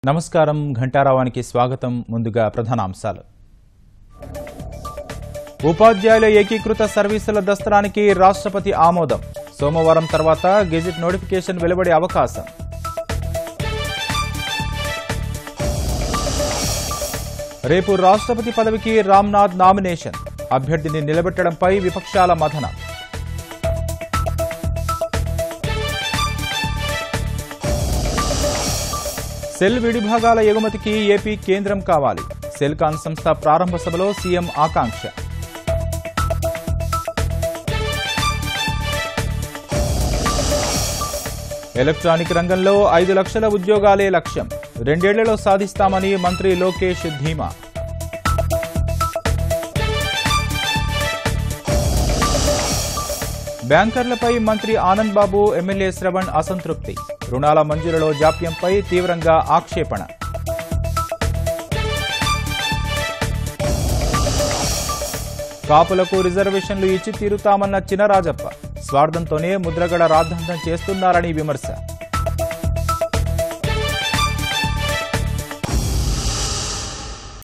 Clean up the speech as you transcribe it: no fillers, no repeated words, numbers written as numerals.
నమస్కారం ఘంటారావానికి స్వాగతం ముందుగా ప్రధానాంశాలు ఉపాధ్యాయుల ఏకీకృత సర్వీసుల దస్తరానికి రాష్ట్రపతి ఆమోదం సోమవారం తర్వాత గెజిట్ నోటిఫికేషన్ వెలువడే అవకాశం రేపు రాష్ట్రపతి పదవికి రామ్నాథ్ నామినేషన్ అభ్యర్థిని నిలబెట్టడంపై విపక్షాల మథనం సెల్ విడిభాగాల ఎగుమతికి ఏపీ కేంద్రం కావాలి సెల్కాన్ సంస్థ ప్రారంభ సభలో సీఎం ఆకాంక్ష ఎలక్ట్రానిక్ రంగంలో 5 లక్షల ఉద్యోగాలే లక్ష్యం 2 ఏళ్లలో సాధిస్తామని మంత్రి లోకేష్ ధీమా బ్యాంకర్లపై మంత్రి ఆనంద్ బాబు ఎమ్మెల్యే శ్రవణ్ అసంతృప్తి రుణాల మంజూరులో జాప్యంపై తీవ్రంగా ఆక్షేపణ కాపులకు రిజర్వేషన్లు ఇచ్చి తీరుతామన్న చినరాజప్ప స్వార్థంతోనే ముద్రగడ రాద్ధాంతం చేస్తున్నారని విమర్శ